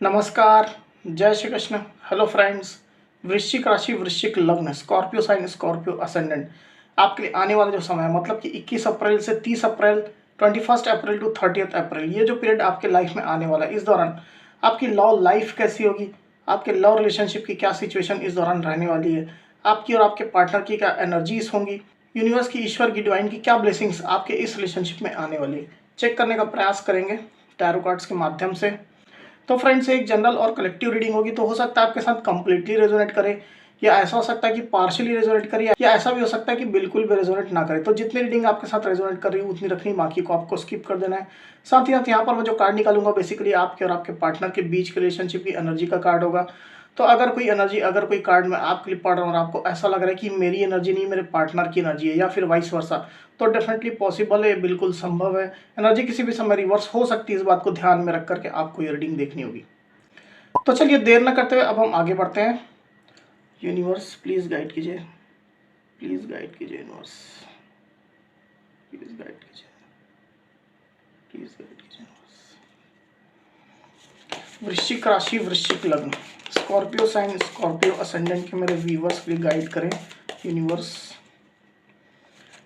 नमस्कार, जय Shri Krishna. Hello friends, वृश्चिक राशि, वृश्चिक लग्न, स्कॉर्पियो साइन, स्कॉर्पियो असेंडेंट आपके लिए आने वाला जो समय है मतलब कि 21 अप्रैल से 30 अप्रैल, 21 अप्रैल टू 30 अप्रैल, ये जो पीरियड आपके लाइफ में आने वाला है, इस दौरान आपकी लव लाइफ कैसी होगी, आपके लव रिलेशनशिप की क्या सिचुएशन इस दौरान रहने वाली है, आपकी और आपके पार्टनर की क्या एनर्जीज होंगी, यूनिवर्स की, ईश्वर की, डिवाइन की क्या ब्लेसिंग्स आपके इस रिलेशनशिप में आने वाली है, चेक करने का प्रयास करेंगे टैरो कार्ड्स के माध्यम से। तो फ्रेंड्स, एक जनरल और कलेक्टिव रीडिंग होगी, तो हो सकता है आपके साथ कंप्लीटली रेजोनेट करे, या ऐसा हो सकता है कि पार्शियली रेजोनेट करे, या ऐसा भी हो सकता है कि बिल्कुल भी रेजोनेट ना करे। तो जितनी रीडिंग आपके साथ रेजोनेट कर रही है उतनी रखनी, बाकी को आपको स्किप कर देना है। साथ ही साथ यहाँ पर मैं जो कार्ड निकालूंगा बेसिकली आपके और आपके पार्टनर के बीच के रिलेशनशिप की एनर्जी का कार्ड होगा। तो अगर कोई एनर्जी, अगर कोई कार्ड में आप क्लिप पढ़ रहा हूँ और आपको ऐसा लग रहा है कि मेरी एनर्जी नहीं, मेरे पार्टनर की एनर्जी है, या फिर वाइस वर्सा, तो डेफिनेटली पॉसिबल है, बिल्कुल संभव है। एनर्जी किसी भी समय रिवर्स हो सकती है, इस बात को ध्यान में रख करके आपको ये रीडिंग देखनी होगी। तो चलिए देर न करते हुए अब हम आगे बढ़ते हैं। यूनिवर्स प्लीज गाइड कीजिए, प्लीज गाइड कीजिए यूनिवर्स, प्लीज गाइड कीजिए, प्लीज गाइड कीजिए यूनिवर्स। वृश्चिक राशि, वृश्चिक लग्न, स्कॉर्पियो साइन, स्कॉर्पियो असेंडेंट के मेरे व्यूवर्स के लिए गाइड करें universe.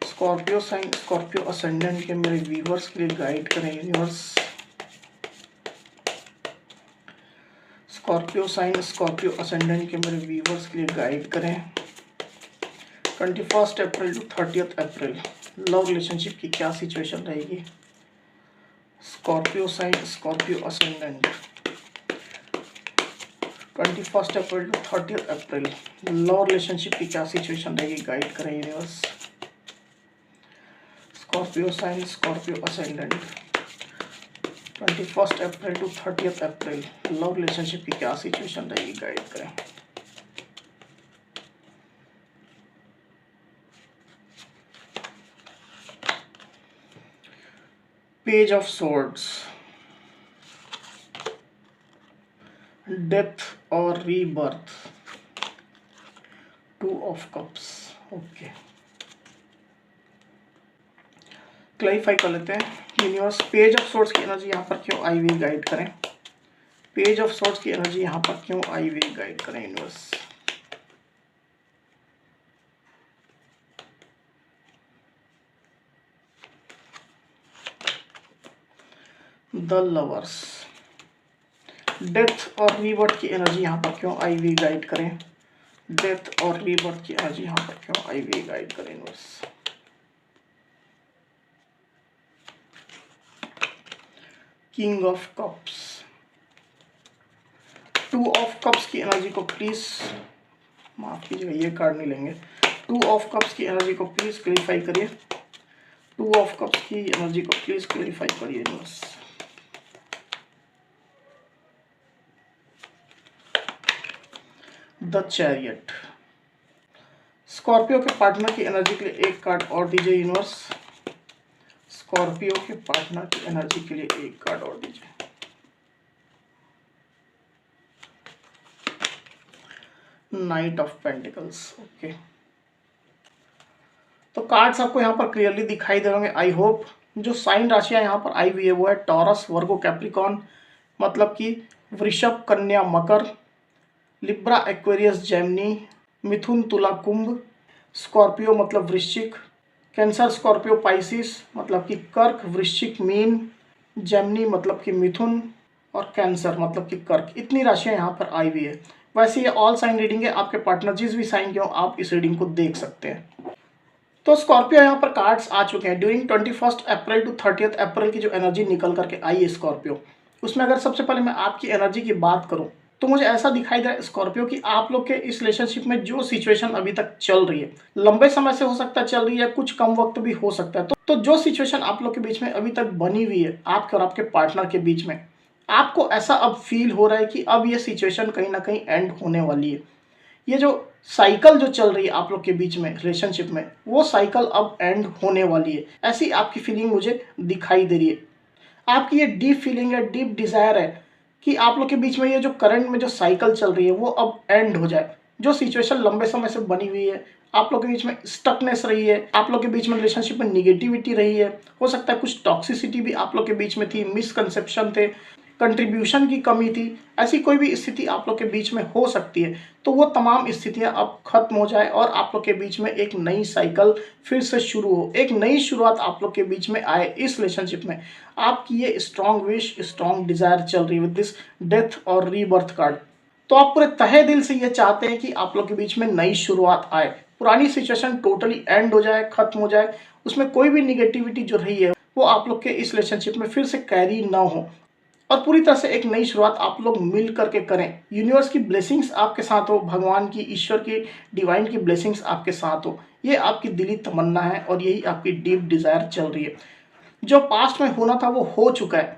Scorpio sign, Scorpio ascendant के मेरे व्यूवर्स के लिए गाइड करें universe. Scorpio sign, Scorpio ascendant के मेरे व्यूवर्स के लिए गाइड करें 21 April to 30 April, love relationship की क्या सिचुएशन रहेगी। Scorpio sign, Scorpio ascendant 21 April to 30 April, love relationship की क्या सिचुएशन रहेगी, गाइड करें universe. Scorpio sign, Scorpio ascendant 21 April to 30 April, love relationship की क्या सिचुएशन रहेगी, गाइड करें। पेज ऑफ सोर्ड्स, डेथ और rebirth, 2 of cups. Okay, clarify कर लेते हैं यूनिवर्स, पेज ऑफ सोर्ड्स की एनर्जी यहाँ पर क्यों आई हुई, गाइड करें। पेज ऑफ सोर्ड्स की एनर्जी यहाँ पर क्यों आई हुई, गाइड करें यूनिवर्स। द लवर्स, डेथ और रीबर्थ की एनर्जी यहाँ पर क्यों आई हुई, गाइड करें। डेथ और रीबर्थ की एनर्जी यहाँ पर क्यों आई हुई, गाइड करें universe. King of cups, 2 of cups की एनर्जी को प्लीज, माफ कीजिएगा ये कार्ड नहीं लेंगे। 2 ऑफ कप्स की एनर्जी को प्लीज क्लैरिफाई करिए, 2 ऑफ कप्स की एनर्जी को प्लीज क्लैरिफाई करिए यूनिवर्स। द चैरियट, स्कॉर्पियो के पार्टनर की एनर्जी के लिए एक कार्ड और दीजिए यूनिवर्स। स्कॉर्पियो के पार्टनर की एनर्जी के लिए एक कार्ड और दीजिए। Night of pentacles. ओके, तो कार्ड्स आपको यहाँ पर क्लियरली दिखाई दे होंगे आई होप। जो साइन राशियां यहाँ पर आई हुई है वो है टॉरस, वर्गो, कैप्रिकॉन, मतलब कि वृषभ, कन्या, मकर, लिब्रा, एक्वेरियस, जेमिनी, मिथुन, तुला, कुंभ, स्कॉर्पियो मतलब वृश्चिक, कैंसर, स्कॉर्पियो, पाइसिस मतलब कि कर्क, वृश्चिक, मीन, जेमिनी मतलब कि मिथुन, और कैंसर मतलब कि कर्क। इतनी राशियां यहाँ पर आई हुई है। वैसे ये ऑल साइन रीडिंग है, आपके पार्टनर जिस भी साइन के हो आप इस रीडिंग को देख सकते हैं। तो स्कॉर्पियो यहाँ पर कार्ड्स आ चुके हैं। ड्यूरिंग 21 अप्रैल टू 30 अप्रैल की जो एनर्जी निकल करके आई है स्कॉर्पियो, उसमें अगर सबसे पहले मैं आपकी एनर्जी की बात करूं तो मुझे ऐसा दिखाई दे रहा है स्कॉर्पियो कि आप लोग के इस रिलेशनशिप में जो सिचुएशन अभी तक चल रही है, लंबे समय से हो सकता है चल रही है, कुछ कम वक्त भी हो सकता है, तो जो सिचुएशन आप लोग के बीच में अभी तक बनी हुई है आपके और आपके पार्टनर के बीच में, आपको ऐसा अब फील हो रहा है कि अब ये सिचुएशन कहीं ना कहीं एंड होने वाली है। ये जो साइकिल जो चल रही है आप लोग के बीच में रिलेशनशिप में, वो साइकिल अब एंड होने वाली है, ऐसी आपकी फीलिंग मुझे दिखाई दे रही है। आपकी ये डीप फीलिंग है, डीप डिजायर है कि आप लोग के बीच में ये जो करंट में जो साइकिल चल रही है वो अब एंड हो जाए। जो सिचुएशन लंबे समय से बनी हुई है, आप लोग के बीच में स्टकनेस रही है, आप लोग के बीच में रिलेशनशिप में निगेटिविटी रही है, हो सकता है कुछ टॉक्सिसिटी भी आप लोग के बीच में थी, मिसकंसेप्शन थे, कंट्रीब्यूशन की कमी थी, ऐसी कोई भी स्थिति आप लोग के बीच में हो सकती है, तो वो तमाम स्थितियां अब खत्म हो जाए और आप लोग के बीच में एक नई साइकिल फिर से शुरू हो, एक नई शुरुआत आप लोग के बीच में आए इस रिलेशनशिप में। आपकी ये स्ट्रॉन्ग विश, स्ट्रॉन्ग डिजायर चल रही है विद दिस डेथ और रीबर्थ कार्ड। तो आप पूरे तहे दिल से ये चाहते हैं कि आप लोग के बीच में नई शुरुआत आए, पुरानी सिचुएशन टोटली एंड हो जाए, खत्म हो जाए, उसमें कोई भी निगेटिविटी जो रही है वो आप लोग के इस रिलेशनशिप में फिर से कैरी ना हो और पूरी तरह से एक नई शुरुआत आप लोग मिल करके करें। यूनिवर्स की ब्लेसिंग्स आपके साथ हो, भगवान की, ईश्वर की, डिवाइन की ब्लेसिंग्स आपके साथ हो, ये आपकी दिली तमन्ना है और यही आपकी डीप डिजायर चल रही है। जो पास्ट में होना था वो हो चुका है,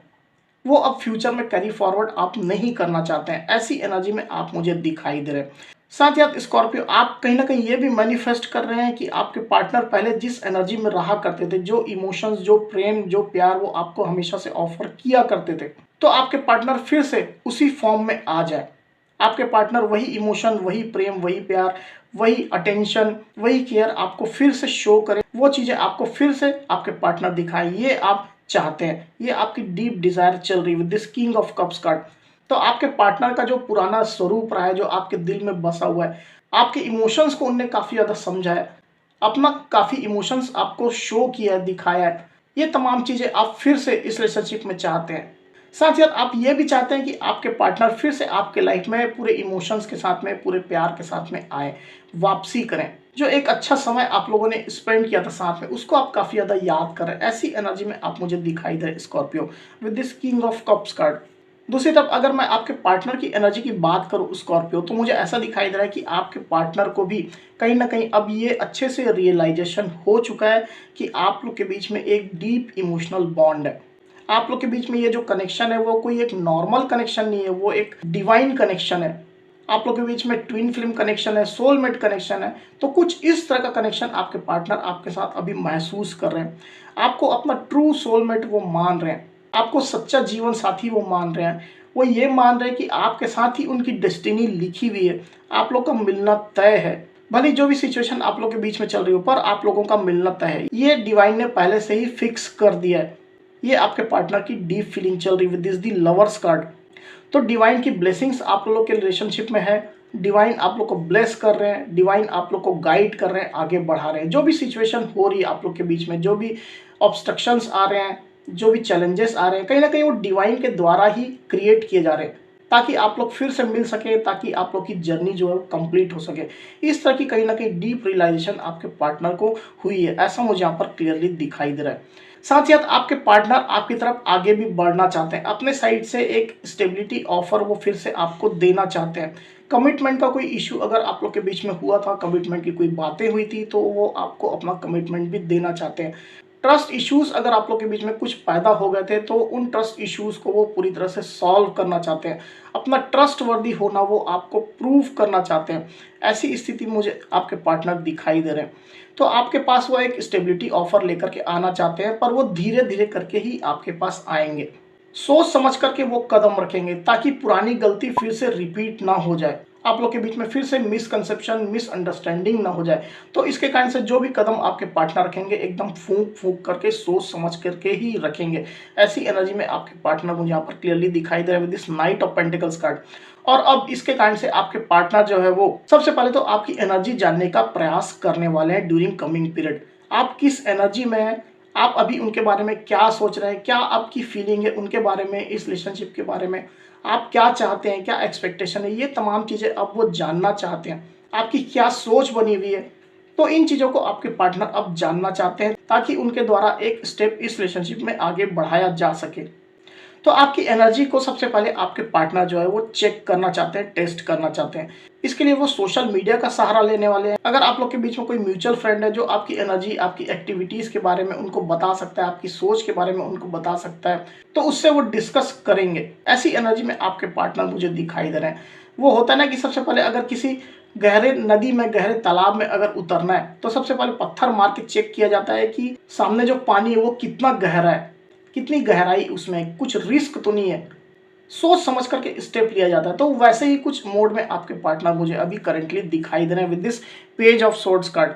वो अब फ्यूचर में कैरी फॉरवर्ड आप नहीं करना चाहते हैं, ऐसी एनर्जी में आप मुझे दिखाई दे रहे हैं। साथ ही साथ स्कॉर्पियो, आप कहीं ना कहीं ये भी मैनिफेस्ट कर रहे हैं कि आपके पार्टनर पहले जिस एनर्जी में रहा करते थे, जो इमोशंस, जो प्रेम, जो प्यार वो आपको हमेशा से ऑफर किया करते थे, तो आपके पार्टनर फिर से उसी फॉर्म में आ जाए। आपके पार्टनर वही इमोशन, वही प्रेम, वही प्यार, वही अटेंशन, वही केयर आपको फिर से शो करे, वो चीजें आपको फिर से आपके पार्टनर दिखाए, ये आप चाहते हैं, ये आपकी डीप डिजायर चल रही है with this king of cups card. तो आपके पार्टनर का जो पुराना स्वरूप रहा है, जो आपके दिल में बसा हुआ है, आपके इमोशंस को उनने काफी ज्यादा समझा है, अपना काफी इमोशंस आपको शो किया है, दिखाया है, ये तमाम चीजें आप फिर से इस रिलेशनशिप में चाहते हैं। साथ ही साथ आप ये भी चाहते हैं कि आपके पार्टनर फिर से आपके लाइफ में पूरे इमोशंस के साथ में, पूरे प्यार के साथ में आए, वापसी करें। जो एक अच्छा समय आप लोगों ने स्पेंड किया था साथ में, उसको आप काफी ज्यादा याद कर रहे हैं, ऐसी एनर्जी में आप मुझे दिखाई दे Scorpio with this king of cups card. दूसरी तरफ अगर मैं आपके पार्टनर की एनर्जी की बात करूं स्कॉर्पियो, तो मुझे ऐसा दिखाई दे रहा है कि आपके पार्टनर को भी कहीं ना कहीं अब ये अच्छे से रियलाइजेशन हो चुका है कि आप लोग के बीच में एक डीप इमोशनल बॉन्ड है। आप लोग के बीच में ये जो कनेक्शन है वो कोई एक नॉर्मल कनेक्शन नहीं है, वो एक डिवाइन कनेक्शन है। आप लोग के बीच में ट्विन फ्लेम कनेक्शन है, सोलमेट कनेक्शन है। तो कुछ इस तरह का कनेक्शन आपके पार्टनर आपके साथ अभी महसूस कर रहे हैं, आपको अपना ट्रू सोलमेट वो मान रहे हैं, आपको सच्चा जीवन साथी वो मान रहे हैं। वो ये मान रहे हैं कि आपके साथ ही उनकी डेस्टिनी लिखी हुई है, आप लोग का मिलना तय है। भले जो भी सिचुएशन आप लोग के बीच में चल रही हो, पर आप लोगों का मिलना तय है, ये डिवाइन ने पहले से ही फिक्स कर दिया है। ये आपके पार्टनर की डीप फीलिंग चल रही है with this the lovers card. तो डिवाइन की ब्लेसिंग्स आप लोगों के रिलेशनशिप में है, डिवाइन आप लोग को ब्लेस कर रहे हैं, डिवाइन आप लोग को गाइड कर रहे हैं, आगे बढ़ा रहे हैं। जो भी सिचुएशन हो रही है आप लोग के बीच में, जो भी ऑब्स्ट्रक्शंस आ रहे हैं, जो भी चैलेंजेस आ रहे हैं, कहीं ना कहीं वो डिवाइन के द्वारा ही क्रिएट किए जा रहे हैं, ताकि आप लोग फिर से मिल सके, ताकि आप लोग की जर्नी जो है वो कंप्लीट हो सके। इस तरह की कहीं ना कहीं डीप रियलाइजेशन आपके पार्टनर को हुई है, ऐसा मुझे यहाँ पर क्लियरली दिखाई दे रहा है। साथ ही साथ आपके पार्टनर आपकी तरफ आगे भी बढ़ना चाहते हैं, अपने साइड से एक स्टेबिलिटी ऑफर वो फिर से आपको देना चाहते हैं। कमिटमेंट का कोई इशू अगर आप लोग के बीच में हुआ था, कमिटमेंट की कोई बातें हुई थी, तो वो आपको अपना कमिटमेंट भी देना चाहते हैं। ट्रस्ट इश्यूज अगर आप लोग के बीच में कुछ पैदा हो गए थे, तो उन ट्रस्ट इश्यूज को वो पूरी तरह से सॉल्व करना चाहते हैं, अपना ट्रस्ट वर्दी होना वो आपको प्रूव करना चाहते हैं। ऐसी स्थिति मुझे आपके पार्टनर दिखाई दे रहे हैं। तो आपके पास वो एक स्टेबिलिटी ऑफर लेकर के आना चाहते हैं, पर वो धीरे धीरे करके ही आपके पास आएंगे। सोच समझ करके वो कदम रखेंगे, ताकि पुरानी गलती फिर से रिपीट ना हो जाए, आप लोग के बीच में फिर से मिसकंसेप्शन, मिसअंडरस्टैंडिंग ना हो जाए। तो इसके कारण से जो भी कदम आपके पार्टनर रखेंगे, एकदम फूंक फूंक करके, सोच समझ करके ही रखेंगे। ऐसी एनर्जी में आपके पार्टनर मुझे यहाँ पर क्लियरली दिखाई दे रहा है with this night of pentacles card. और अब इसके कारण से आपके पार्टनर जो है वो सबसे पहले तो आपकी एनर्जी जानने का प्रयास करने वाले हैं ड्यूरिंग कमिंग पीरियड। आप किस एनर्जी में हैं, आप अभी उनके बारे में क्या सोच रहे हैं, क्या आपकी फीलिंग है उनके बारे में, इस रिलेशनशिप के बारे में, आप क्या चाहते हैं, क्या एक्सपेक्टेशन है, ये तमाम चीज़ें अब वो जानना चाहते हैं। आपकी क्या सोच बनी हुई है, तो इन चीज़ों को आपके पार्टनर अब जानना चाहते हैं, ताकि उनके द्वारा एक स्टेप इस रिलेशनशिप में आगे बढ़ाया जा सके। तो आपकी एनर्जी को सबसे पहले आपके पार्टनर जो है वो चेक करना चाहते हैं, टेस्ट करना चाहते हैं। इसके लिए वो सोशल मीडिया का सहारा लेने वाले हैं। अगर आप लोग के बीच में कोई म्यूचुअल फ्रेंड है जो आपकी एनर्जी, आपकी एक्टिविटीज के बारे में उनको बता सकता है, आपकी सोच के बारे में उनको बता सकता है, तो उससे वो डिस्कस करेंगे। ऐसी एनर्जी में आपके पार्टनर मुझे दिखाई दे रहे हैं। वो होता है ना कि सबसे पहले अगर किसी गहरे नदी में, गहरे तालाब में अगर उतरना है, तो सबसे पहले पत्थर मार के चेक किया जाता है कि सामने जो पानी है वो कितना गहरा है, कितनी गहराई उसमें, कुछ रिस्क तो नहीं है, सोच समझ करके स्टेप लिया जाता है। तो वैसे ही कुछ मोड में आपके पार्टनर मुझे अभी करंटली दिखाई दे रहे हैं with this page of swords card.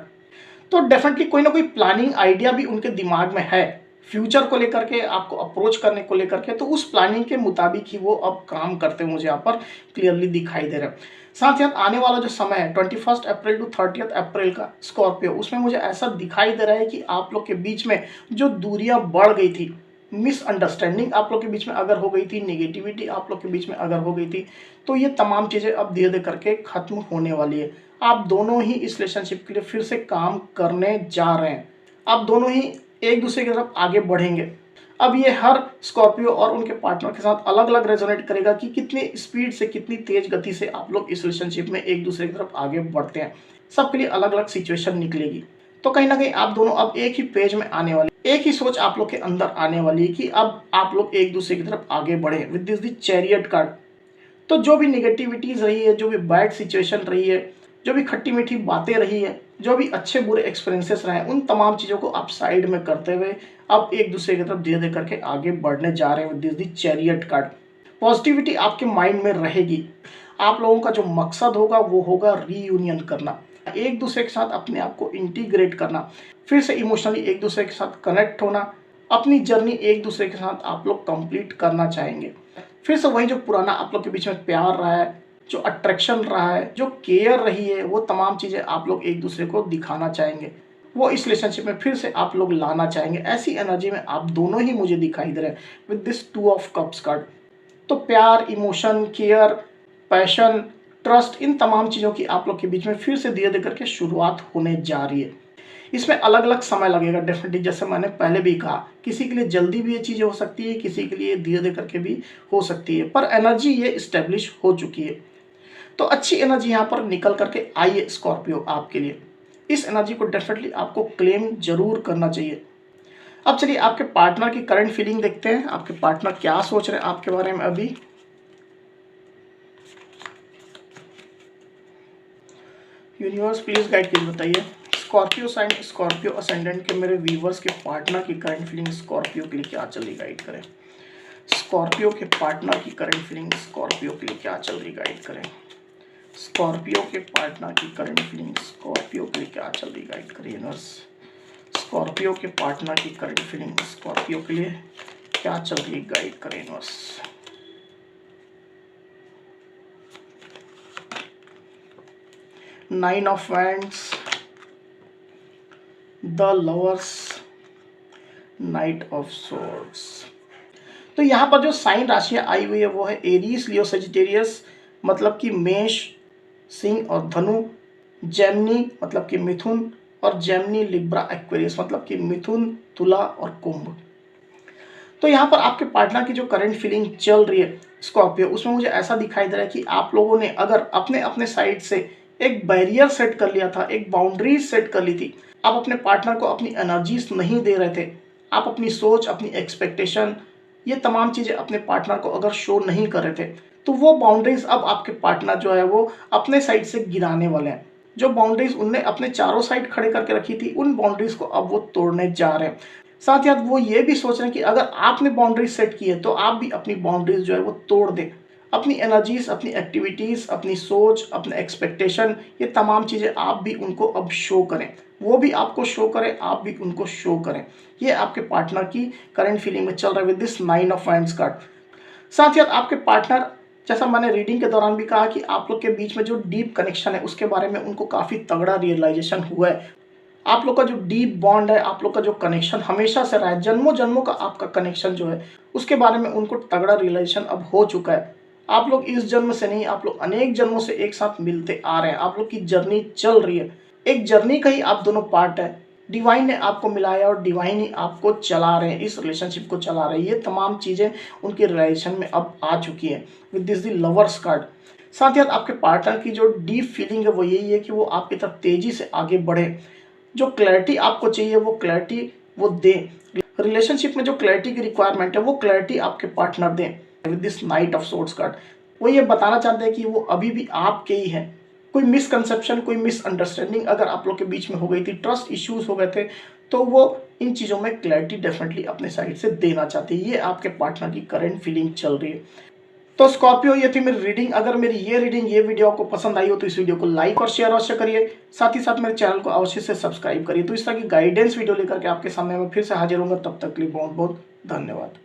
तो डेफिनेटली कोई ना कोई प्लानिंग आइडिया भी उनके दिमाग में है फ्यूचर को लेकर के, आपको अप्रोच करने को लेकर के, तो उस प्लानिंग के मुताबिक ही वो अब काम करते हैं, मुझे यहाँ पर क्लियरली दिखाई दे रहा है। साथ ही साथ आने वाला जो समय है 21 अप्रैल टू 30 अप्रैल का स्कॉर्पियो, उसमें मुझे ऐसा दिखाई दे रहा है कि आप लोग के बीच में जो दूरियां बढ़ गई थी, मिसअंडरस्टैंडिंग आप लोग के बीच में अगर हो गई थी, नेगेटिविटी आप लोग के बीच में अगर हो गई थी, तो ये तमाम चीज़ें अब धीरे धीरे करके खत्म होने वाली है। आप दोनों ही इस रिलेशनशिप के लिए फिर से काम करने जा रहे हैं। आप दोनों ही एक दूसरे की तरफ आगे बढ़ेंगे। अब ये हर स्कॉर्पियो और उनके पार्टनर के साथ अलग अलग रेजोनेट करेगा कि कितनी स्पीड से, कितनी तेज गति से आप लोग इस रिलेशनशिप में एक दूसरे की तरफ आगे बढ़ते हैं। सबके लिए अलग अलग सिचुएशन निकलेगी। तो कहीं ना कहीं आप दोनों अब एक ही पेज में आने वाले, एक ही सोच आप लोग के अंदर आने वाली है कि अब आप लोग एक दूसरे की तरफ आगे बढ़े with this the chariot card. तो जो भी निगेटिविटीज रही है, जो भी बैड सिचुएशन रही है, जो भी खट्टी मीठी बातें रही है, जो भी अच्छे बुरे एक्सपीरियंसेस रहे हैं, उन तमाम चीज़ों को आप साइड में करते हुए अब एक दूसरे की तरफ धीरे धीरे करके आगे बढ़ने जा रहे हैं with this the chariot card. Positivity आपके माइंड में रहेगी। आप लोगों का जो मकसद होगा वो होगा रीयूनियन करना, एक दूसरे के साथ अपने आप को इंटीग्रेट करना, फिर से इमोशनली एक दूसरे के साथ कनेक्ट होना, अपनी जर्नी एक दूसरे के साथ आप लोग कंप्लीट करना चाहेंगे। फिर से वही जो पुराना आप लोग के बीच में प्यार रहा है, जो अट्रैक्शन रहा है, जो केयर रही है, वो तमाम चीज़ें आप लोग एक दूसरे को दिखाना चाहेंगे, वो इस रिलेशनशिप में फिर से आप लोग लाना चाहेंगे। ऐसी एनर्जी में आप दोनों ही मुझे दिखाई दे रहे हैं with this 2 of cups card. तो प्यार, इमोशन, केयर, पैशन, ट्रस्ट, इन तमाम चीज़ों की आप लोग के बीच में फिर से धीरे धीरे करके शुरुआत होने जा रही है। इसमें अलग अलग समय लगेगा डेफिनेटली, जैसे मैंने पहले भी कहा, किसी के लिए जल्दी भी ये चीज़ें हो सकती है, किसी के लिए धीरे धीरे करके भी हो सकती है, पर एनर्जी ये इस्टेब्लिश हो चुकी है। तो अच्छी एनर्जी यहाँ पर निकल करके आई है स्कॉर्पियो आपके लिए। इस एनर्जी को डेफिनेटली आपको क्लेम जरूर करना चाहिए। अब चलिए आपके पार्टनर की करंट फीलिंग देखते हैं, आपके पार्टनर क्या सोच रहे हैं आपके बारे में अभी। यूनिवर्स प्लीज गाइड कीजिए, बताइए स्कॉर्पियो साइन, स्कॉर्पियो असेंडेंट के मेरे व्यूवर्स के पार्टनर की करंट फीलिंग स्कॉर्पियो के लिए क्या चल रही, गाइड करें। स्कॉर्पियो के पार्टनर की करंट फीलिंग स्कॉर्पियो के लिए क्या चल रही, गाइड करें। स्कॉर्पियो के पार्टनर की करंट फीलिंग स्कॉर्पियो के लिए क्या चल रही, गाइड करें यूनिवर्स। स्कॉर्पियो के पार्टनर की करंट फीलिंग स्कॉर्पियो के लिए क्या चल रही, गाइड करें universe. 9 of wands, the lovers, night of swords. तो यहाँ पर जो साइन राशियाँ आई हुई है वो है एरीज, लियो, सजिटेरियस मतलब कि मेष, सिंह और धनु, जेमिनी मतलब कि मिथुन, और जेमिनी, लिब्रा, एक्वेरियस मतलब कि मिथुन, तुला और कुंभ। तो यहाँ पर आपके पार्टनर की जो करंट फीलिंग चल रही है स्कॉर्पियो, उसमें मुझे ऐसा दिखाई दे रहा है कि आप लोगों ने अगर अपने अपने साइड से एक बैरियर सेट कर लिया था, एक बाउंड्रीज सेट कर ली थी, आप अपने पार्टनर को अपनी एनर्जीज नहीं दे रहे थे, आप अपनी सोच, अपनी एक्सपेक्टेशन, ये तमाम चीज़ें अपने पार्टनर को अगर शो नहीं कर रहे थे, तो वो बाउंड्रीज अब आपके पार्टनर जो है वो अपने साइड से गिराने वाले हैं। जो बाउंड्रीज उनने अपने चारों साइड खड़े करके रखी थी, उन बाउंड्रीज को अब वो तोड़ने जा रहे हैं। साथ ही साथ वो ये भी सोच रहे हैं कि अगर आपने बाउंड्रीज सेट की है तो आप भी अपनी बाउंड्रीज जो है वो तोड़ दें। अपनी एनर्जीज, अपनी एक्टिविटीज़, अपनी सोच, अपने एक्सपेक्टेशन, ये तमाम चीज़ें आप भी उनको अब शो करें, वो भी आपको शो करें, आप भी उनको शो करें। ये आपके पार्टनर की करंट फीलिंग में चल रहा है with this 9 of wands card. साथ ही साथ आपके पार्टनर, जैसा मैंने रीडिंग के दौरान भी कहा कि आप लोग के बीच में जो डीप कनेक्शन है उसके बारे में उनको काफ़ी तगड़ा रियलाइजेशन हुआ है। आप लोग का जो डीप बॉन्ड है, आप लोग का जो कनेक्शन हमेशा से रहा है, जन्मों जन्मों का आपका कनेक्शन जो है, उसके बारे में उनको तगड़ा रियलाइजेशन अब हो चुका है। आप लोग इस जन्म से नहीं, आप लोग अनेक जन्मों से एक साथ मिलते आ रहे हैं, आप लोग की जर्नी चल रही है। एक जर्नी का ही आप दोनों पार्ट है। डिवाइन ने आपको मिलाया और डिवाइन ही आपको चला रहे हैं, इस रिलेशनशिप को चला रहे हैं। ये तमाम चीज़ें उनके रिलेशन में अब आ चुकी हैं with this the lovers card. साथ ही साथ आपके पार्टनर की जो डीप फीलिंग है वो यही है कि वो आपकी तरफ तेजी से आगे बढ़े। जो क्लैरिटी आपको चाहिए वो क्लैरिटी वो दें। रिलेशनशिप में जो क्लैरिटी की रिक्वायरमेंट है वो क्लैरिटी आपके पार्टनर दें with this night of swords card. वो ये बताना चाहते हैं कि वो अभी भी आपके ही हैं। कोई मिसकंसेप्शन, कोई मिसअंडरस्टैंडिंग अगर आप लोग के बीच में हो गई थी, ट्रस्ट इश्यूज हो गए थे, तो वो इन चीज़ों में क्लैरिटी डेफिनेटली अपने साइड से देना चाहते हैं। ये आपके पार्टनर की करंट फीलिंग चल रही है। तो स्कॉर्पियो, ये थी मेरी रीडिंग। अगर मेरी ये रीडिंग, ये वीडियो आपको पसंद आई हो तो इस वीडियो को लाइक और शेयर अवश्य करिए। साथ ही साथ मेरे चैनल को अवश्य से सब्सक्राइब करिए। तो इस तरह की गाइडेंस वीडियो लेकर के आपके सामने मैं फिर से हाजिर होऊंगा। तब तक के लिए बहुत बहुत धन्यवाद।